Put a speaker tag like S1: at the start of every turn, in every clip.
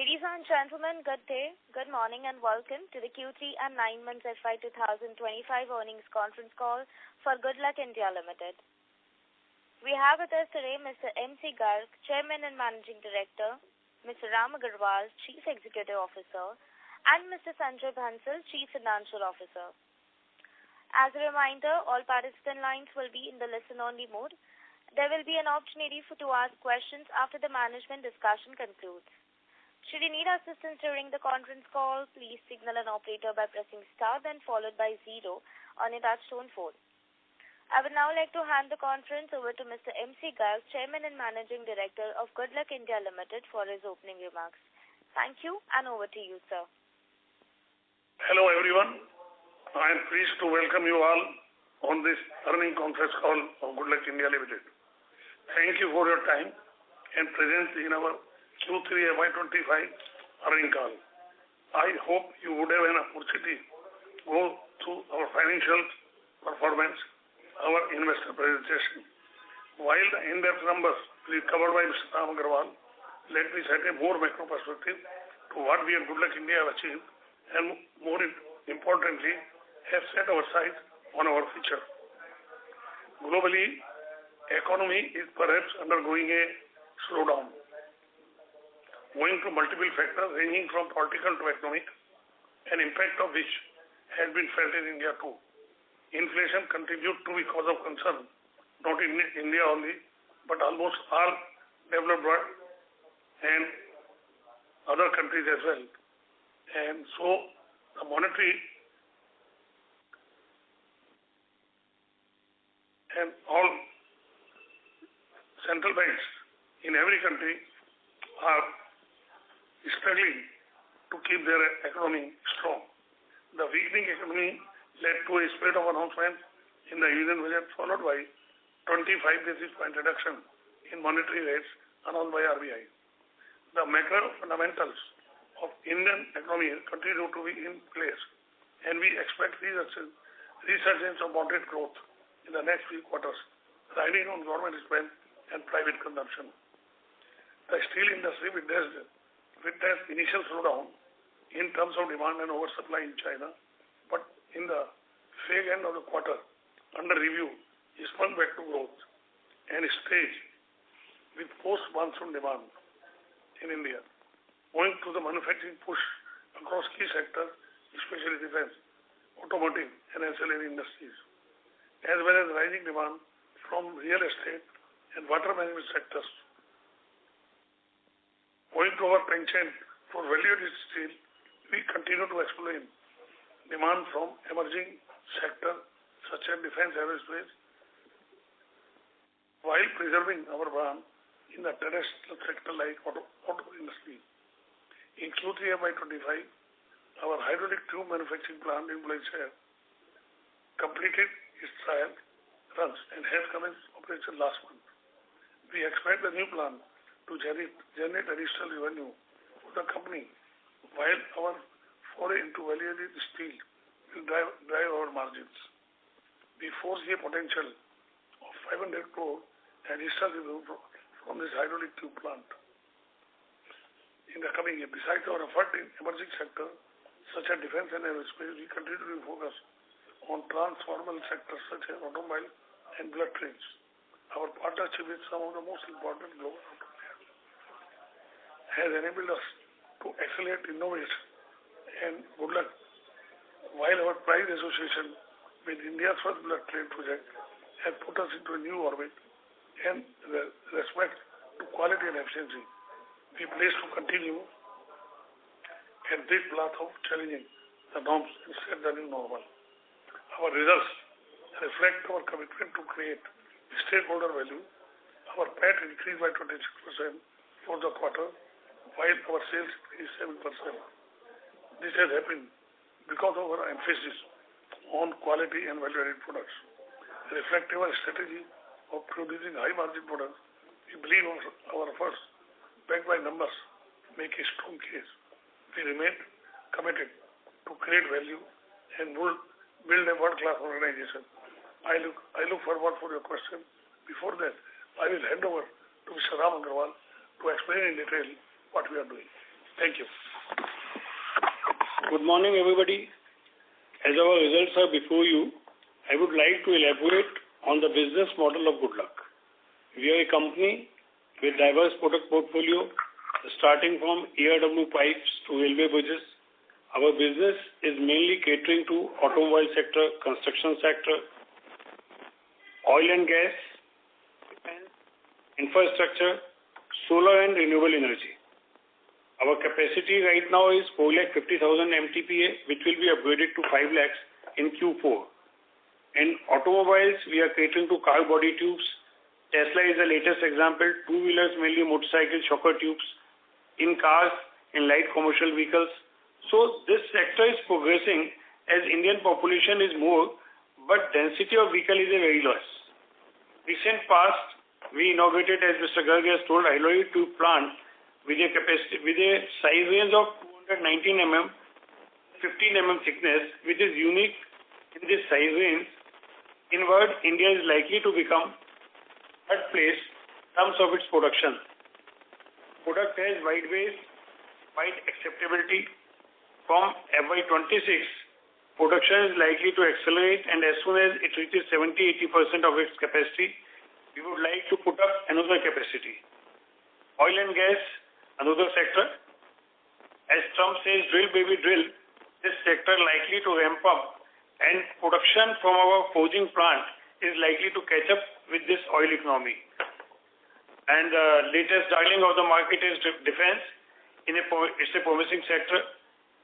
S1: Ladies and gentlemen, good day, good morning and welcome to the Q3 and 9 months FY25 earnings conference call for Goodluck India Limited. We have with us today Mr. M.C. Garg, Chairman and Managing Director, Mr. Ram Agarwal, Chief Executive Officer, and Mr. Sanjay Bansal, Chief Financial Officer. As a reminder, all participant lines will be in the listen-only mode. There will be an opportunity to ask questions after the management discussion concludes. Should you need assistance during the conference call, please signal an operator by pressing star then followed by 0 on your touchtone phone. I would now like to hand the conference over to Mr. M.C. Garg, Chairman and Managing Director of Goodluck India Limited, for his opening remarks. Thank you, and over to you, sir.
S2: Hello, everyone. I am pleased to welcome you all on this earnings conference call of Goodluck India Limited. Thank you for your time and presence in our Q3FY25 earnings call. I hope you would have an opportunity to go through our financial performance, our investor presentation. While the in-depth numbers will be covered by Mr. Ram Agarwal, let me set a more macro perspective to what we at Goodluck India have achieved and more importantly, have set our sights on our future. Globally, economy is perhaps undergoing a slowdown, owing to multiple factors ranging from political to economic, an impact of which has been felt in India too. Inflation continued to be cause of concern, not in India only, but almost all developed world and other countries as well. And so the monetary and all central banks in every country are struggling to keep their economy strong. The weakening economy led to a spate of announcements in the Union Budget, followed by 25 basis point reduction in monetary rates announced by RBI. The macro fundamentals of Indian economy continue to be in place, and we expect resurgence of moderate growth in the next few quarters, riding on government spend and private consumption. The steel industry witnessed initial slowdown in terms of demand and oversupply in China, but in the fag end of the quarter, under review, is sprung back to growth and stage with post-monsoon demand in India, owing to the manufacturing push across key sectors, especially defense, automotive, and ancillary industries, as well as rising demand from real estate and water management sectors. Owing to our penchant for value-added steel, we continue to explain demand from emerging sectors such as defense aerospace, while preserving our brand in the terrestrial sector like auto industry. In Q3FY25, our hydraulic tube manufacturing plant in Malaysia completed its trial runs and has commenced operation last month. We expect the new plant to generate additional revenue for the company, while our foray into value-added steel will drive our margins. We foresee a potential of 500 crore additional revenue from this hydraulic tube plant in the coming year. Besides our effort in emerging sectors such as defense and aerospace, we continue to focus on transformer sectors such as automobile and blood trains. Our partnership with some of the most important global auto players has enabled us to accelerate innovation and Goodluck, while our pride association with India's first blood train project has put us into a new orbit and respect to quality and efficiency. We place to continue and this path of challenging the norms and set the new normal. Our results reflect our commitment to create stakeholder value. Our PAT increased by 26% for the quarter, while our sales increased 7%. This has happened because of our emphasis on quality and value-added products. Reflecting our strategy of producing high-margin products, we believe our efforts, backed by numbers, make a strong case. We remain committed to create value and build a world-class organization. I look forward for your question. Before that, I will hand over to Mr. Ram Agarwal to explain in detail what we are doing. Thank you.
S3: Good morning, everybody. As our results are before you, I would like to elaborate on the business model of Goodluck. We are a company with diverse product portfolio, starting from ERW pipes to railway bridges. Our business is mainly catering to automobile sector, construction sector, oil and gas, infrastructure, solar and renewable energy. Our capacity right now is 450,000 MTPA, which will be upgraded to 5 lakhs in Q4. In automobiles, we are catering to car body tubes. Tesla is the latest example. Two-wheelers, mainly motorcycle shocker tubes. In cars, in light commercial vehicles. So this sector is progressing as Indian population is more, but density of vehicle is very less. Recent past, we inaugurated, as Mr. Garg has told, alloy tube plant with a capacity, with a size range of 219 mm, 15 mm thickness, which is unique in this size range. In word, India is likely to become third place in terms of its production. Product has wide acceptability. From FY26, production is likely to accelerate, and as soon as it reaches 70-80% of its capacity, we would like to put up another capacity. Oil and gas, another sector. As Trump says, drill baby drill, this sector likely to ramp up, and production from our forging plant is likely to catch up with this oil economy. And the latest darling of the market is defense. It's a promising sector.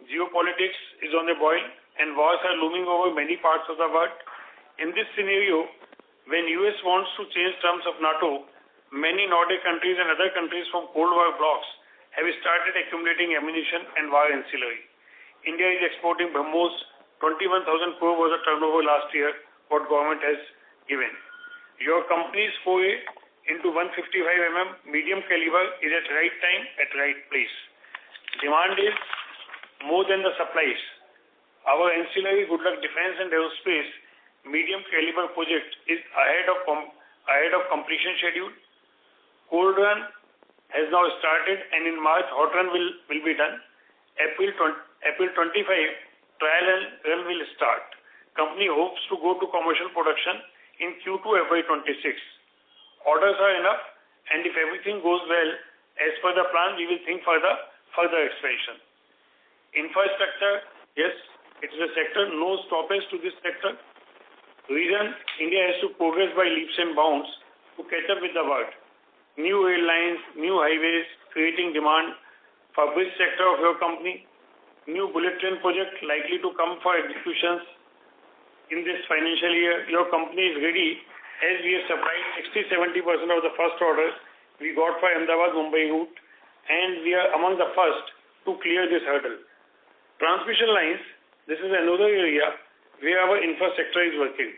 S3: Geopolitics is on the boil, and wars are looming over many parts of the world. In this scenario, when US wants to change terms of NATO, many Nordic countries and other countries from Cold War blocs have started accumulating ammunition and war ancillary. India is exporting BrahMos. 21,000 crore was the turnover last year, what government has given. Your company's foray into 155 mm medium caliber is at right time, at right place. Demand is more than the supplies. Our ancillary Goodluck Defense and Aerospace medium caliber project is ahead of completion schedule. Cold run has now started, and in March hot run will be done. April 25 trial run will start. Company hopes to go to commercial production in Q2 FY26. Orders are enough, and if everything goes well as per the plan, we will think further expansion. Infrastructure, yes, it is a sector, no stoppage to this sector. Reason, India has to progress by leaps and bounds to catch up with the world. New rail lines, new highways, creating demand for which sector of your company? New bullet train project likely to come for executions in this financial year. Your company is ready, as we have supplied 60-70% of the first orders we got for Ahmedabad-Mumbai route, and we are among the first to clear this hurdle. Transmission lines, this is another area where our infrastructure is working.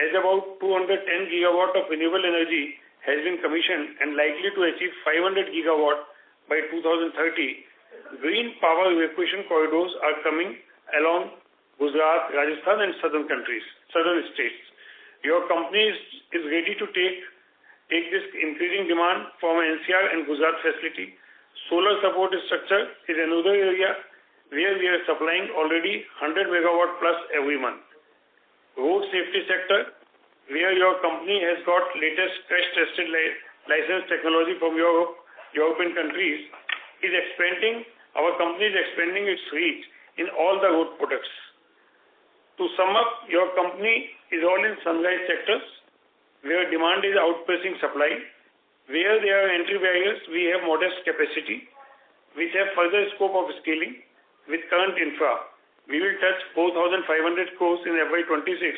S3: As about 210 gigawatt of renewable energy has been commissioned and likely to achieve 500 gigawatt by 2030, green power evacuation corridors are coming along Gujarat, Rajasthan and southern states. Your company is ready to take this increasing demand from NCR and Gujarat facility. Solar support structure is another area where we are supplying already 100 megawatt plus every month. Road safety sector, where your company has got latest crash-tested license technology from European countries, is expanding. Our company is expanding its reach in all the road products. To sum up, your company is all in sunrise sectors, where demand is outpacing supply. Where there are entry barriers, we have modest capacity, which have further scope of scaling with current infra. We will touch 4,500 crores in FY26,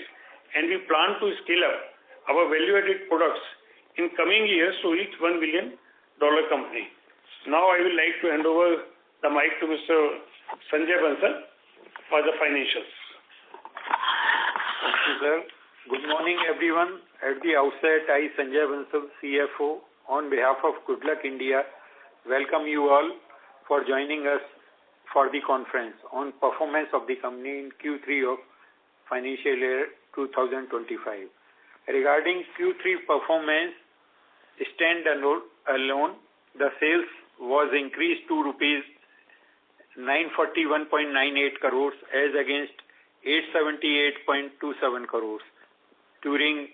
S3: and we plan to scale up our value-added products in coming years to reach $1 billion company. Now I will like to hand over the mic to Mr. Sanjay Bansal for the financials.
S4: Thank you, sir. Good morning, everyone. At the outset, I, Sanjay Bansal, CFO, on behalf of Goodluck India, welcome you all for joining us for the conference on performance of the company in Q3 of financial year 2025. Regarding Q3 performance, stand alone, the sales was increased to rupees 941.98 crores as against 878.27 crores during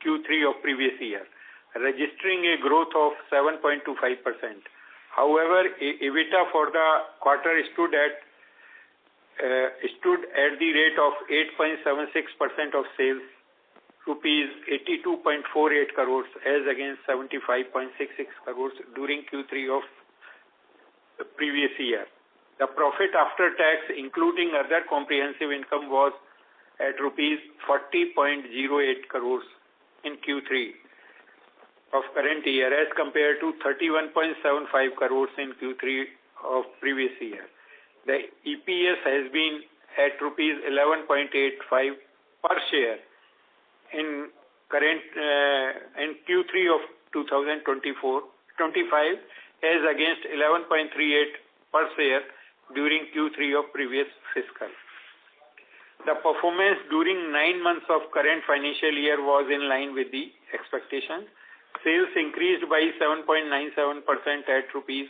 S4: Q3 of previous year, registering a growth of 7.25%. However, EBITDA for the quarter stood at the rate of 8.76% of sales, rupees 82.48 crores as against 75.66 crores during Q3 of the previous year. The profit after tax, including other comprehensive income, was at rupees 40.08 crores in Q3 of current year as compared to 31.75 crores in Q3 of previous year. The EPS has been at rupees 11.85 per share in Q3 of 2024-25 as against 11.38 per share during Q3 of previous fiscal. The performance during 9 months of current financial year was in line with the expectation. Sales increased by 7.97% at rupees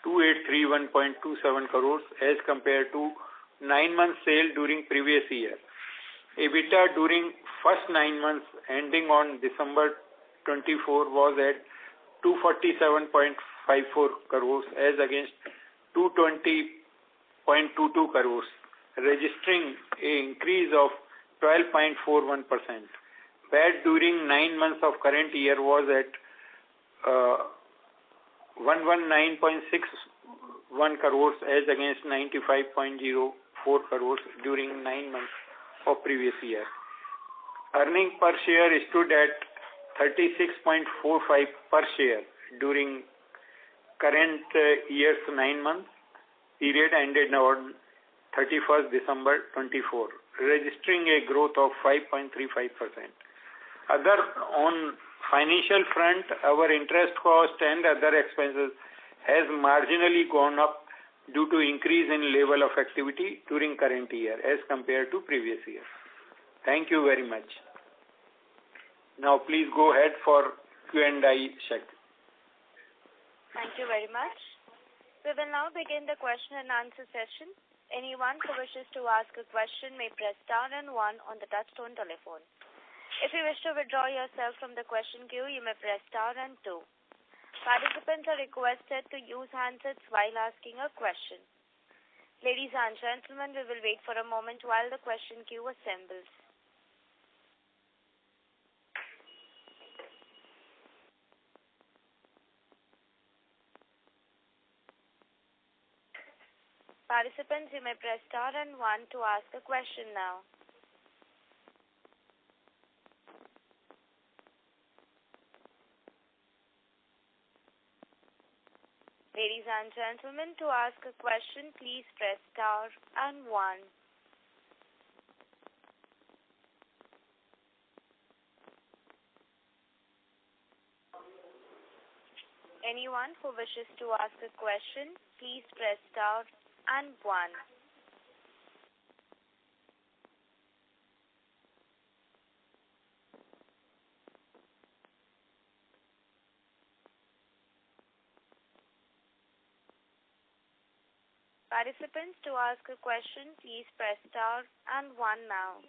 S4: 2831.27 crores as compared to 9 months sale during previous year. EBITDA during first 9 months ending on December 24 was at 247.54 crores as against 220.22 crores, registering an increase of 12.41%. PAT during 9 months of current year was at 119.61 crores as against 95.04 crores during 9 months of previous year. Earning per share stood at 36.45 per share during current year's 9 months period ended on 31st December 24, registering a growth of 5.35%. On financial front, our interest cost and other expenses has marginally gone up due to increase in level of activity during current year as compared to previous year. Thank you very much. Now please go ahead for Q&A check.
S1: Thank you very much. We will now begin the question and answer session. Anyone who wishes to ask a question may press star and 1 on the touchtone telephone. If you wish to withdraw yourself from the question queue, you may press star and 2. Participants are requested to use handsets while asking a question. Ladies and gentlemen, we will wait for a moment while the question queue assembles. Participants, you may press star and 1 to ask a question now. Ladies and gentlemen, to ask a question, please press star and 1. Anyone who wishes to ask a question, please press star and 1. Participants, to ask a question, please press star and 1 now.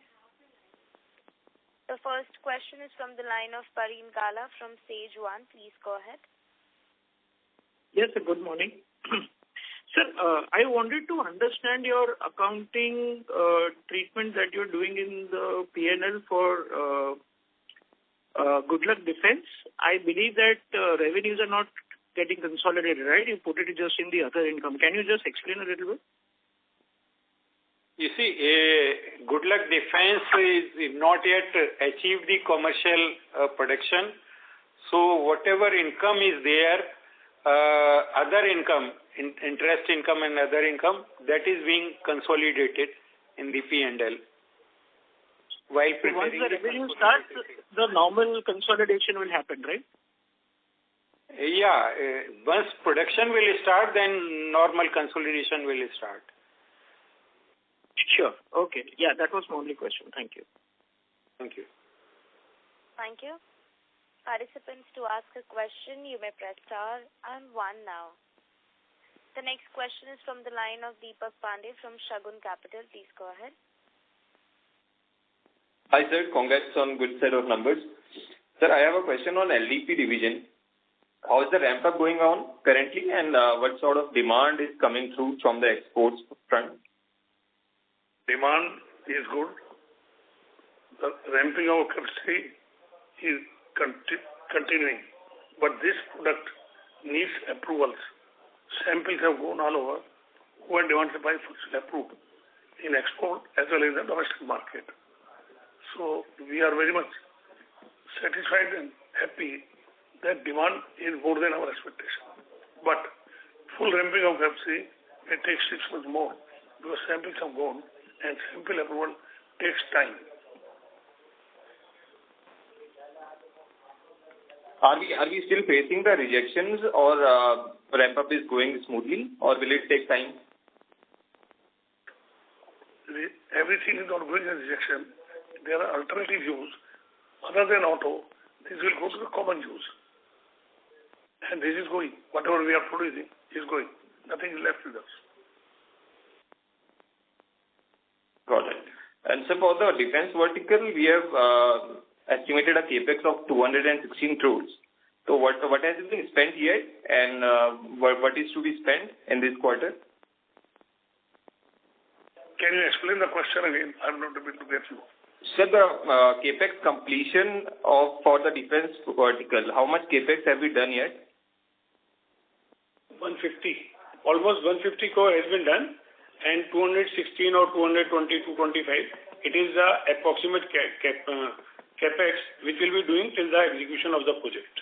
S1: The first question is from the line of Pareen Gala from Sage One. Please go ahead.
S5: Yes, sir. Good morning. Sir, I wanted to understand your accounting treatment that you're doing in the P&L for Goodluck Defense. I believe that revenues are not getting consolidated, right? You put it just in the other income. Can you just explain a little bit?
S4: You see, Goodluck Defense is not yet achieved the commercial production. So whatever income is there, other income, interest income and other income, that is being consolidated in the P&L. While preparing
S5: once the revenue starts, the normal consolidation will happen, right?
S4: Yeah, once production will start, then normal consolidation will start.
S5: Sure. Okay. Yeah, that was my only question. Thank you.
S4: Thank you.
S1: Thank you. Participants, to ask a question, you may press star and 1 now. The next question is from the line of Deepak Pandey from Shagun Capital. Please go ahead.
S6: Hi, sir. Congrats on good set of numbers. Sir, I have a question on LDP division. How is the ramp-up going on currently, and what sort of demand is coming through from the exports front?
S2: Demand is good. The ramping of capacity is continuing, but this product needs approvals. Samples have gone all over, who are demand supply approved in export as well as the domestic market. So we are very much satisfied and happy that demand is more than our expectation. But full ramping of capacity may take 6 months more because samples have gone and sample approval takes time.
S6: Are we still facing the rejections, or ramp-up is going smoothly, or will it take time?
S2: Everything is not going as rejection. There are alternative use. Other than auto, this will go to the common use. And this is going. Whatever we are producing is going. Nothing is left with us.
S6: Got it. And so for the defense vertical, we have estimated a capex of 216 crores. So what has been spent yet, and what is to be spent in this quarter?
S2: Can you explain the question again? I'm not able to get you.
S6: Sir, the capex completion for the defense vertical, how much capex have we done yet?
S3: 150. Almost 150 crore has been done, and 216 or 220 to 25. It is the approximate capex which will be doing till the execution of the project.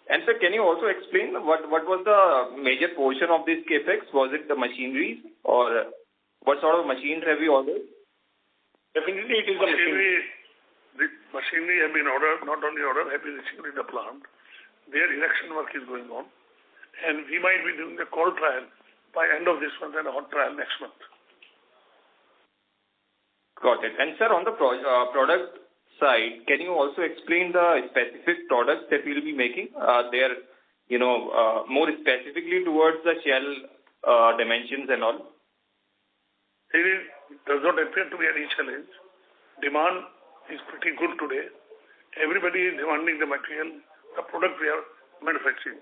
S6: And sir, can you also explain what was the major portion of this capex? Was it the machineries, or what sort of machines have you ordered?
S3: Definitely it is the machinery.
S2: The machinery have been ordered, not only ordered, have been received in the plant. Their erection work is going on. And we might be doing the cold trial by end of this month and a hot trial next month.
S6: Got it. And sir, on the product side, can you also explain the specific products that we'll be making? They are, more specifically towards the shell dimensions and all.
S2: It does not appear to be any challenge. Demand is pretty good today. Everybody is demanding the material, the product we are manufacturing.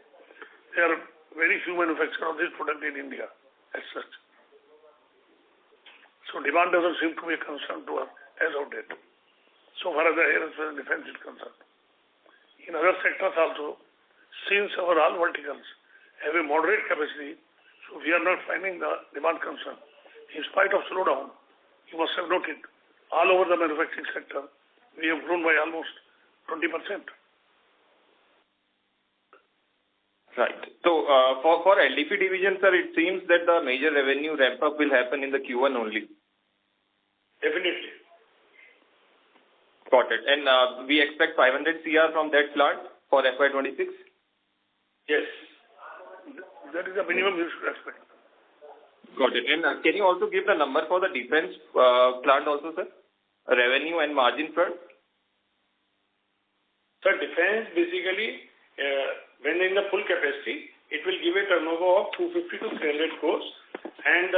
S2: There are very few manufacturers of this product in India as such. So demand doesn't seem to be a concern to us as of date, so far as the aerospace and defense is concerned. In other sectors also, since our all verticals have a moderate capacity, so we are not finding the demand concern. In spite of slowdown, you must have noted, all over the manufacturing sector, we have grown by almost 20%.
S6: Right. So for LDP division, sir, it seems that the major revenue ramp-up will happen in the Q1 only.
S3: Definitely.
S6: Got it. And we expect 500 CR from that plant for FY26?
S3: Yes.
S2: That is the minimum you should expect.
S6: Got it. And can you also give the number for the defense plant also, sir? Revenue and margin front?
S3: Sir, defense basically, when in the full capacity, it will give a turnover of 250 to 300 crores. And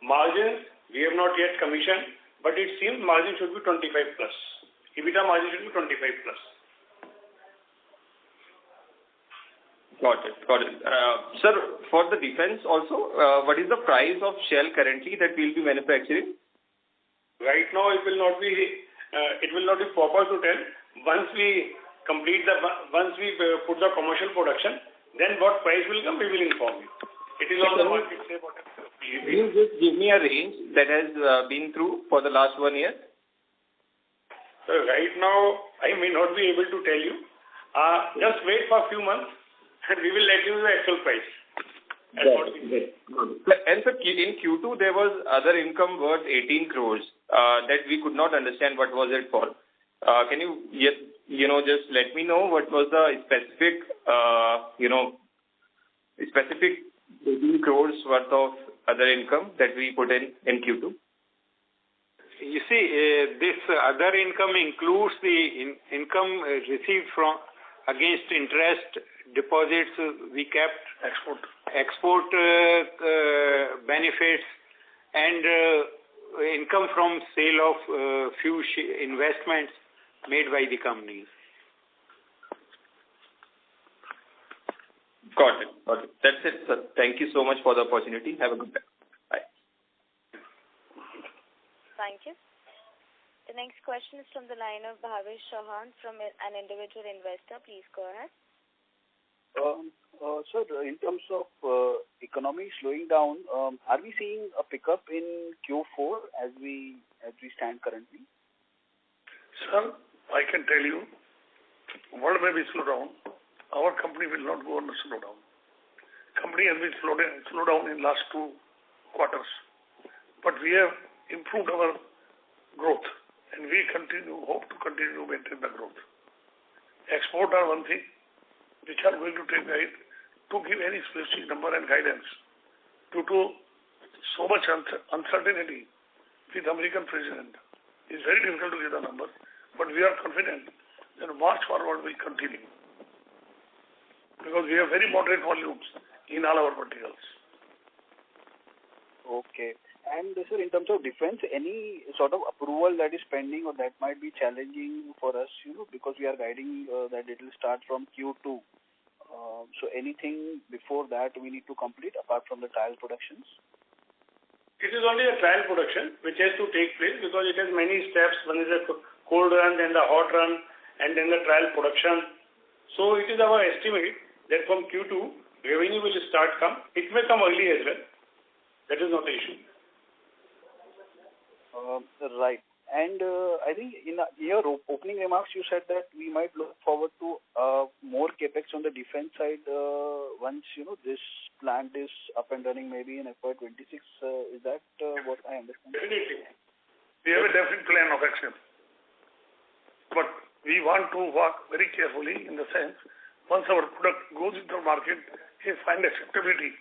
S3: margins, we have not yet commissioned, but it seems margin should be 25 plus. EBITDA margin should be 25 plus.
S6: Got it. Sir, for the defense also, what is the price of shell currently that we'll be manufacturing?
S3: Right now, it will not be proper to tell. Once we put the commercial production, then what price will come, we will inform you. It is on the market.
S6: Can you just give me a range that has been through for the last 1 year?
S3: So right now, I may not be able to tell you. Just wait for a few months, and we will let you know the actual price.
S6: And sir, in Q2, there was other income worth 18 crores that we could not understand what was it for. Can you just let me know what was the specific 18 crores worth of other income that we put in Q2?
S4: You see, this other income includes the income received from against interest deposits we kept. export benefits and income from sale of few investments made by the companies.
S6: Got it. That's it, sir. Thank you so much for the opportunity. Have a good day. Bye.
S1: Thank you. The next question is from the line of Bhavesh Chauhan from an individual investor. Please go ahead.
S7: Sir, in terms of economy slowing down, are we seeing a pickup in Q4 as we stand currently?
S2: Sir, I can tell you, world may be slow down. Our company will not go on a slowdown. Company has been slow down in last 2 quarters, but we have improved our growth, and we hope to continue to maintain the growth. Export are one thing which are going to take guide to give any specific number and guidance due to so much uncertainty with American president. It's very difficult to give the number, but we are confident that March forward will continue, because we have very moderate volumes in all our verticals.
S7: Okay. And sir, in terms of defense, any sort of approval that is pending or that might be challenging for us, because we are guiding that it will start from Q2. So anything before that we need to complete apart from the trial productions?
S3: It is only a trial production which has to take place because it has many steps. One is a cold run, then the hot run, and then the trial production. So it is our estimate that from Q2, revenue will start come. It may come early as well. That is not the issue.
S7: Right. And I think in your opening remarks, you said that we might look forward to more capex on the defense side once this plant is up and running, maybe in FY26. Is that what I understand?
S2: Definitely. We have a definite plan of action, but we want to work very carefully in the sense once our product goes into the market, we find acceptability,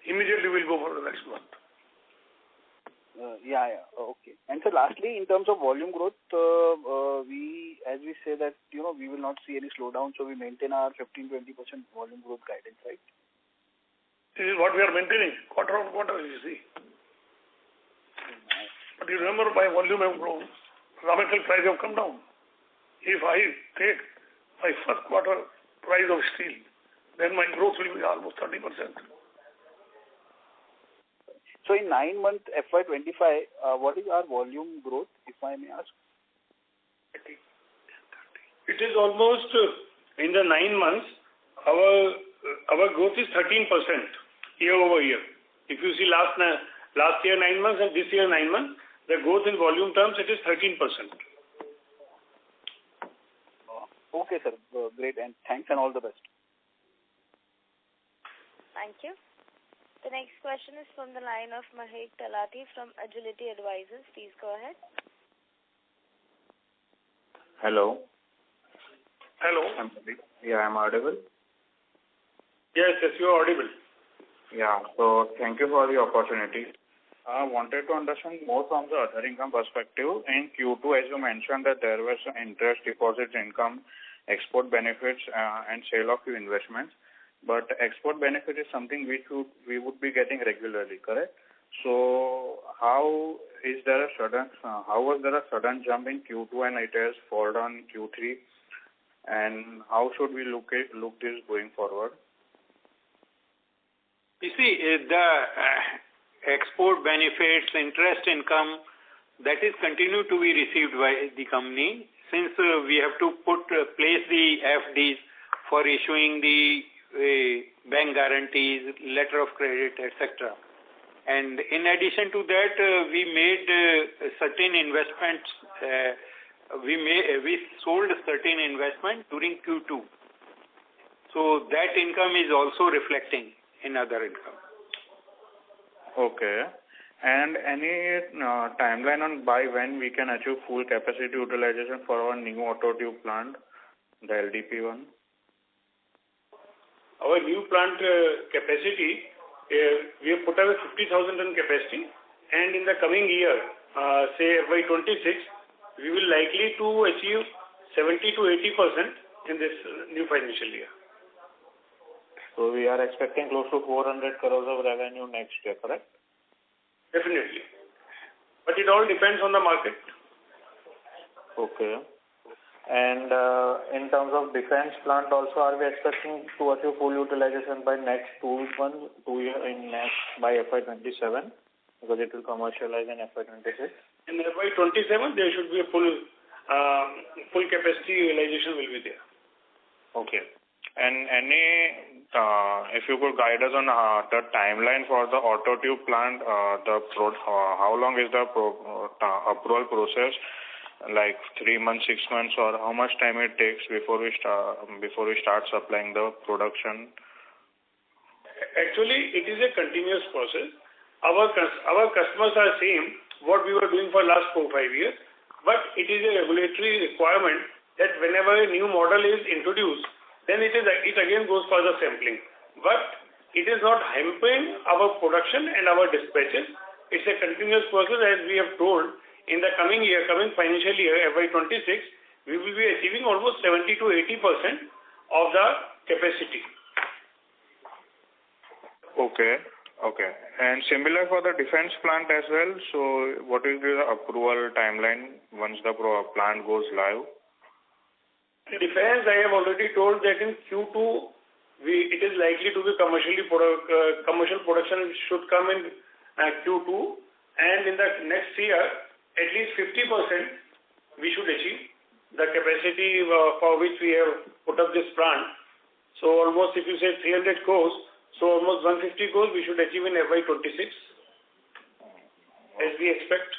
S2: immediately we'll go for the next month.
S7: Okay. And so lastly, in terms of volume growth, as we say that, we will not see any slowdown, so we maintain our 15-20% volume growth guidance, right?
S2: This is what we are maintaining, quarter on quarter, you see. But you remember, my volume have grown, raw material price have come down. If I take my first quarter price of steel, then my growth will be almost 30%.
S7: So in 9 months FY25, what is our volume growth, if I may ask?
S3: It is almost in the 9 months, our growth is 13% year over year. If you see last year 9 months and this year 9 months, the growth in volume terms, it is 13%.
S7: Okay, sir. Great. And thanks and all the best.
S1: Thank you. The next question is from the line of Mahek Talati from Agility Advisors. Please go ahead.
S8: Hello.
S2: Hello.
S8: I'm audible?
S3: Yes, you are audible.
S8: Yeah, so thank you for the opportunity. I wanted to understand more from the other income perspective. In Q2, as you mentioned, that there was interest, deposits, income, export benefits, and sale of few investments. But export benefit is something which we would be getting regularly, correct? So how was there a sudden jump in Q2 and it has fallen down in Q3? And how should we look this going forward?
S4: You see, the export benefits, interest income, that is continued to be received by the company since we have to place the FDs for issuing the bank guarantees, letter of credit, etc. And in addition to that, we made certain investments. We sold certain investment during Q2. So that income is also reflecting in other income.
S8: Okay. And any timeline on by when we can achieve full capacity utilization for our new auto tube plant, the LDP one?
S3: Our new plant capacity, we have put up a 50,000 ton capacity, and in the coming year, say FY26, we will likely to achieve 70 to 80% in this new financial year.
S8: So So we are expecting close to 400 crores of revenue next year, correct?
S3: Definitely. But it all depends on the market.
S8: Okay. And in terms of defense plant also, are we expecting to achieve full utilization by next 2 years by FY27? Because it will commercialize in FY26.
S3: In FY27, there should be a full capacity utilization will be there.
S8: Okay. And if you could guide us on the timeline for the auto tube plant, how long is the approval process? Like 3 months, 6 months, or how much time it takes before we start supplying the production?
S3: Actually, it is a continuous process. Our customers are same what we were doing for last 4-5 years, but it is a regulatory requirement that whenever a new model is introduced, then it again goes for the sampling. But it is not hampering our production and our dispatches. It's a continuous process, as we have told. In the coming financial year, FY26, we will be achieving almost 70 to 80% of the capacity.
S8: Okay. And similar for the defense plant as well. So what is the approval timeline once the plant goes live?
S3: Defense, I have already told that in Q2, it is likely to be commercial production should come in Q2, and in the next year, at least 50% we should achieve the capacity for which we have put up this plant. So almost, if you say 300 crores, so almost 150 crores we should achieve in FY26, as we expect.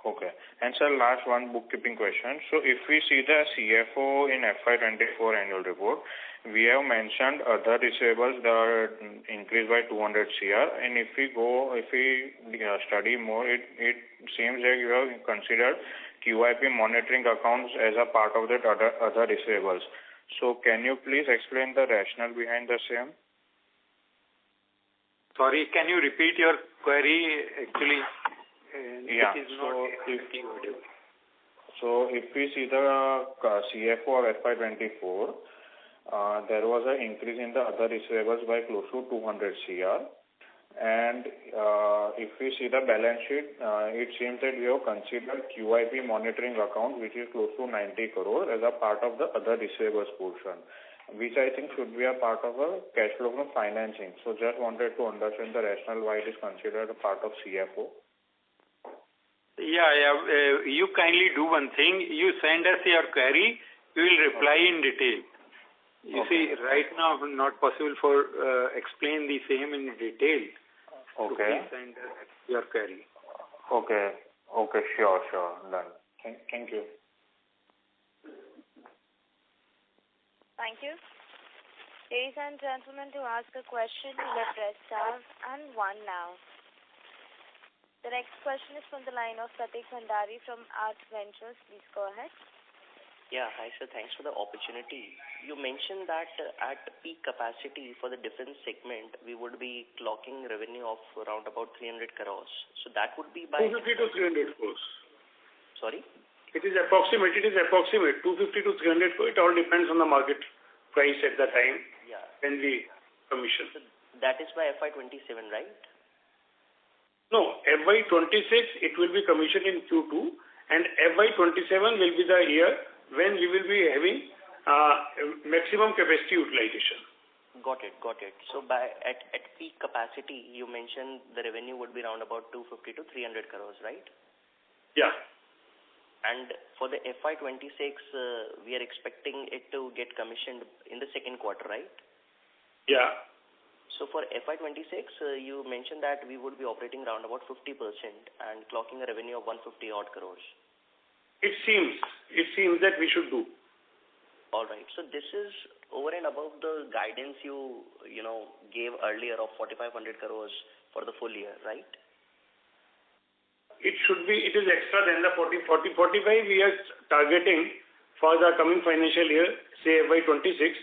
S8: Okay. And sir, last one bookkeeping question. So if we see the CFO in FY24 annual report, we have mentioned other receivables that are increased by 200 CR, and if we study more, it seems like you have considered QIP monitoring accounts as a part of that other receivables. So can you please explain the rationale behind the same?
S4: Sorry, can you repeat your query? Actually,
S8: yeah.
S4: It is not audible.
S8: So if we see the CFO of FY24, there was an increase in the other receivables by close to 200 CR. And if we see the balance sheet, it seems that we have considered QIP monitoring account, which is close to 90 crore as a part of the other receivables portion, which I think should be a part of a cash flow from financing. So just wanted to understand the rationale why it is considered a part of CFO.
S4: Yeah. You kindly do one thing. You send us your query. We will reply in detail. You see, right now not possible for explain the same in detail.
S8: Okay.
S4: So please send us your query.
S8: Okay. Sure. Done. Thank you.
S1: Thank you. Ladies and gentlemen, to ask a question, you may press star and 1 now. The next question is from the line of Pratik Bhandari from Art Ventures. Please go ahead.
S9: Yeah, hi sir. Thanks for the opportunity. You mentioned that at peak capacity for the defense segment, we would be clocking revenue of around about 300 crores. So that would be by
S3: 250 to 300 crores.
S9: Sorry?
S3: It is approximate. 250 to 300 crores. It all depends on the market price at the time.
S9: Yeah.
S3: And the commission.
S9: So that is by FY27, right?
S3: No, FY26 it will be commissioned in Q2, and FY27 will be the year when we will be having maximum capacity utilization.
S9: Got it. So at peak capacity, you mentioned the revenue would be around about 250 to 300 crores, right?
S3: Yeah.
S9: And for the FY26, we are expecting it to get commissioned in the second quarter, right?
S3: Yeah.
S9: So for FY26, you mentioned that we would be operating around about 50% and clocking a revenue of 150 odd crores.
S3: It seems that we should do.
S9: All right. So this is over and above the guidance you gave earlier of 4,500 crores for the full year, right?
S3: It is extra than the 45 we are targeting for the coming financial year, say FY26,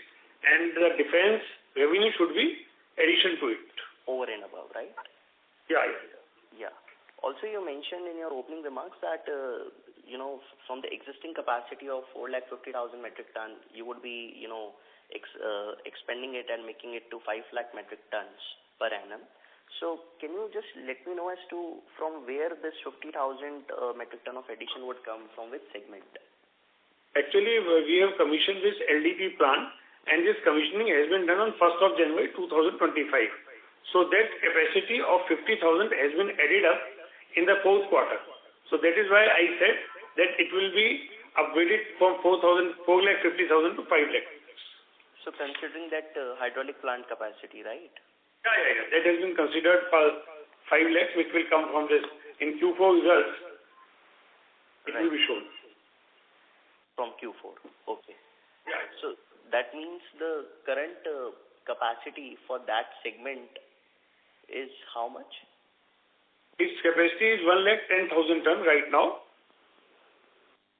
S3: and the defense revenue should be addition to it.
S9: Over and above, right? Yeah. Also, you mentioned in your opening remarks that, from the existing capacity of 450,000 metric ton, you would be, expanding it and making it to 5 lakh metric tons per annum. So can you just let me know as to from where this 50,000 metric ton of addition would come, from which segment?
S3: Actually, we have commissioned this LDP plant, and this commissioning has been done on 1st of January 2025. So that capacity of 50,000 has been added up in the fourth quarter. So that is why I said that it will be upgraded from 450,000 to 5 lakh.
S9: So considering that hydraulic plant capacity, right?
S3: Yeah. That has been considered for 5 lakhs, which will come from this. In Q4 results, it will be shown.
S9: From Q4, okay.
S3: Yeah.
S9: So that means the current capacity for that segment is how much?
S3: Its capacity is 110,000 ton right now.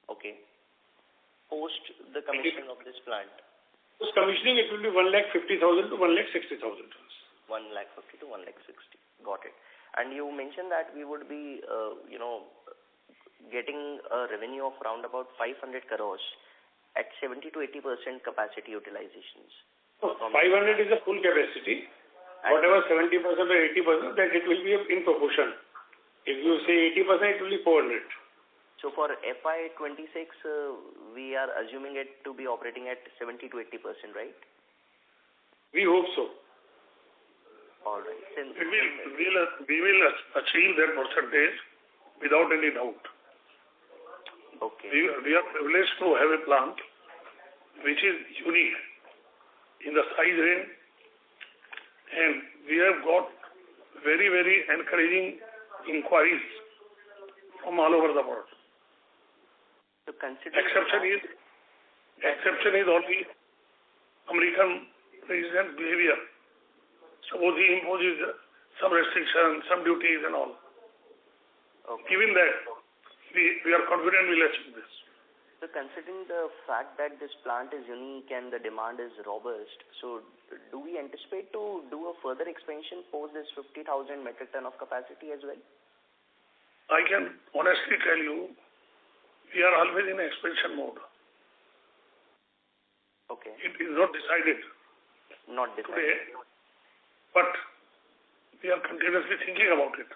S9: Okay. Post the commissioning of this plant?
S3: Post commissioning, it will be 150,000 to 160,000 tons.
S9: 150 to 160. Got it. And you mentioned that we would be, getting a revenue of around about 500 crores at 70 to 80% capacity utilizations.
S3: 500 is the full capacity. Whatever 70% or 80%, that it will be in proportion. If you say 80%, it will be 400.
S9: So for FY26, we are assuming it to be operating at 70 to 80%, right?
S2: We hope so.
S9: All right.
S2: We will achieve that percentage without any doubt.
S9: Okay.
S2: We are privileged to have a plant which is unique in the size range, and we have got very, very encouraging inquiries from all over the world.
S9: So
S2: exception is only American president behavior. Suppose he imposes some restrictions, some duties and all.
S9: Okay.
S2: Given that, we are confident we'll achieve this.
S9: So considering the fact that this plant is unique and the demand is robust, so do we anticipate to do a further expansion post this 50,000 metric ton of capacity as well?
S2: I can honestly tell you, we are always in expansion mode.
S9: Okay.
S2: It is not decided.
S9: Not decided.
S2: Today, but we are continuously thinking about it.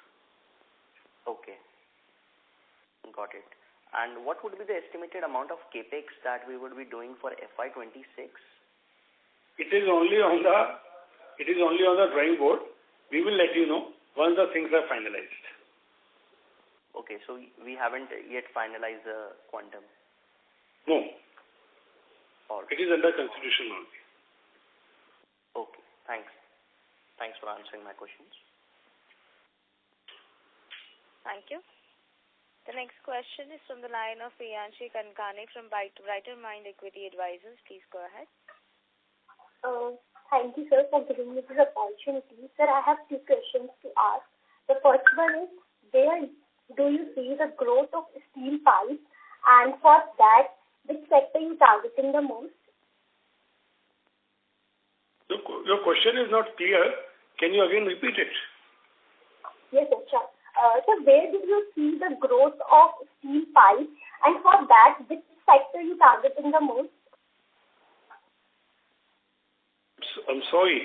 S9: Okay. Got it. And what would be the estimated amount of capex that we would be doing for FY26?
S3: It is only on the drawing board. We will let you know once the things are finalized.
S9: Okay, so we haven't yet finalized the quantum.
S3: No.
S9: All right.
S3: It is under consideration only.
S9: Okay, thanks. Thanks for answering my questions.
S1: Thank you. The next question is from the line of Priyanshi Kankane from Brighter Mind Equity Advisors. Please go ahead.
S10: Thank you, sir, for giving me this opportunity. Sir, I have two questions to ask. The first one is, where do you see the growth of steel pipes, and for that, which sector you targeting the most?
S3: Your question is not clear. Can you again repeat it?
S10: Yes, sir, sure. So where do you see the growth of steel pipes, and for that, which sector you targeting the most?
S3: I'm sorry.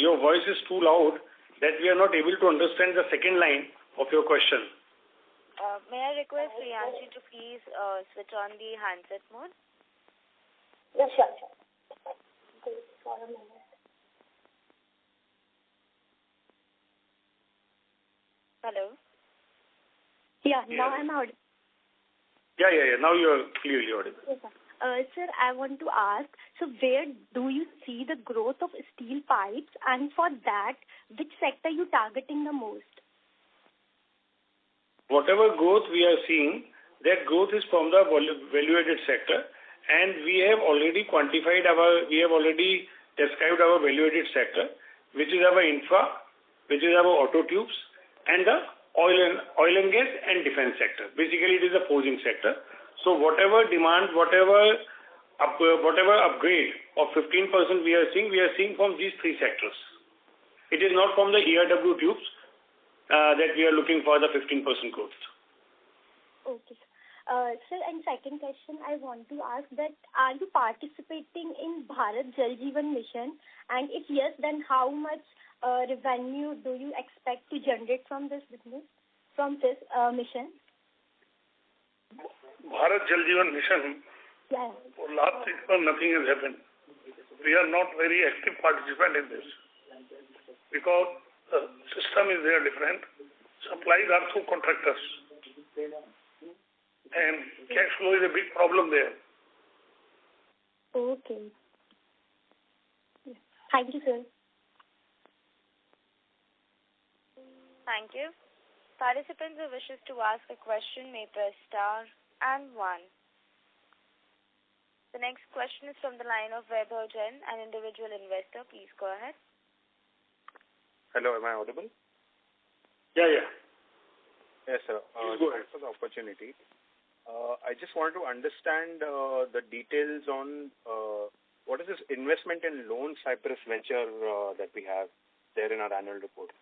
S3: Your voice is too loud that we are not able to understand the second line of your question.
S1: May I request Priyanshi to please switch on the handset mode?
S10: Yes, sure. Wait for a minute.
S1: Hello?
S10: Yeah, now I'm audible.
S3: Yeah. Now you are clearly audible.
S10: Yes, sir. Sir, I want to ask, so where do you see the growth of steel pipes, and for that, which sector you targeting the most?
S3: Whatever growth we are seeing, that growth is from the value-added sector, and we have already described our value-added sector, which is our infra, which is our auto tubes, and the oil and gas and defense sector. Basically, it is a forging sector. So whatever demand, whatever upgrade of 15% we are seeing from these three sectors. It is not from the ERW tubes that we are looking for the 15% growth.
S10: Okay. Sir, and second question I want to ask that are you participating in Bharat Jal Jeevan Mission? And if yes, then how much revenue do you expect to generate from this business, from this mission?
S2: Bharat Jal Jeevan Mission,
S10: Yeah.
S2: for last 6 months nothing has happened. We are not very active participant in this because the system is there different. Supplies are through contractors. And cash flow is a big problem there.
S10: Okay. Yeah. Thank you, sir.
S1: Thank you. Participants who wishes to ask a question may press star and 1. The next question is from the line of Vaibhav Jain, an individual investor. Please go ahead.
S11: Hello, am I audible?
S2: Yeah.
S11: Yes, sir. Thanks for the opportunity. I just wanted to understand the details on what is this investment in Lone Cypress venture that we have there in our annual report.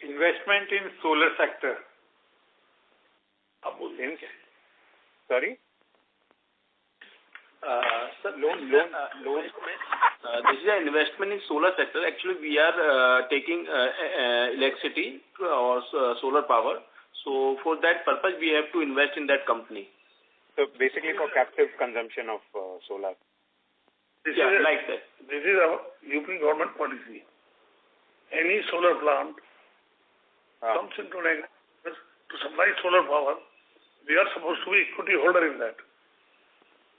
S4: Investment in solar sector.
S11: Sorry?
S12: Sir, loan. This is an investment in solar sector. Actually, we are taking electricity or solar power. So for that purpose, we have to invest in that company.
S11: So basically for captive consumption of solar.
S2: This is our UP government policy. Any solar plant comes into an agreement to supply solar power. We are supposed to be equity holder in that.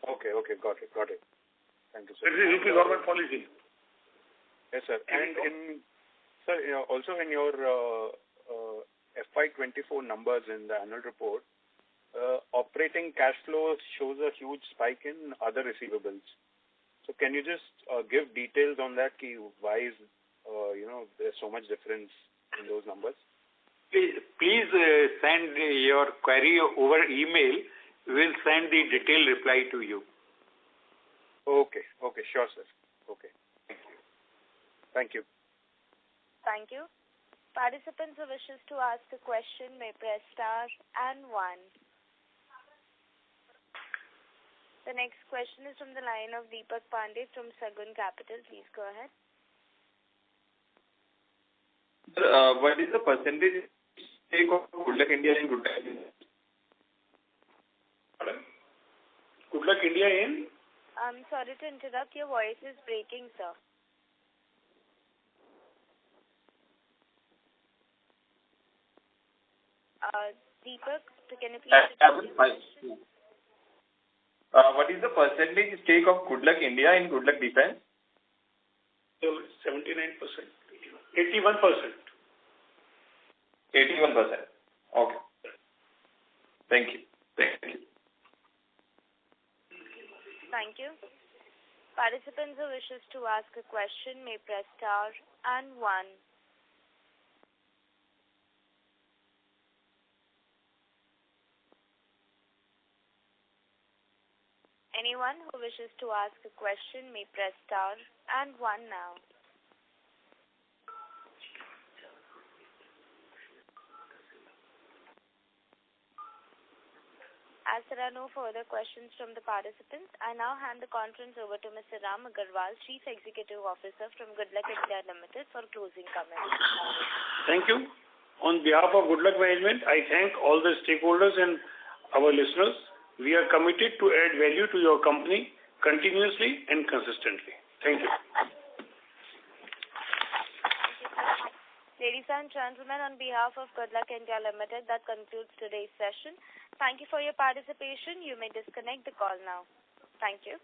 S11: Okay, got it. Thank you, sir.
S2: This is UP government policy.
S11: Yes, sir. And also in your FY24 numbers in the annual report, operating cash flow shows a huge spike in other receivables. So can you just give details on that? Why is there's so much difference in those numbers?
S4: Please send your query over email. We'll send the detailed reply to you.
S11: Okay, sure, sir. Okay, thank you.
S1: Thank you. Participants who wishes to ask a question may press star and 1. The next question is from the line of Deepak Pandey from Sagun Capital. Please go ahead.
S6: What is the percentage stake of Goodluck India in Goodluck?
S2: Goodluck India in?
S1: I'm sorry to interrupt. Your voice is breaking, sir. Deepak, can you please repeat your question?
S6: What is the percentage stake of Goodluck India in Goodluck Defense?
S2: 79%. 81%.
S6: 81%. Okay. Thank you.
S1: Thank you. Participants who wishes to ask a question may press star and 1. Anyone who wishes to ask a question may press star and 1 now. As there are no further questions from the participants, I now hand the conference over to Mr. Ram Agarwal, Chief Executive Officer from Goodluck India Limited, for closing comments.
S3: Thank you. On behalf of Goodluck Management, I thank all the stakeholders and our listeners. We are committed to add value to your company continuously and consistently. Thank you.
S1: Ladies and gentlemen, on behalf of Goodluck India Limited, that concludes today's session. Thank you for your participation. You may disconnect the call now. Thank you.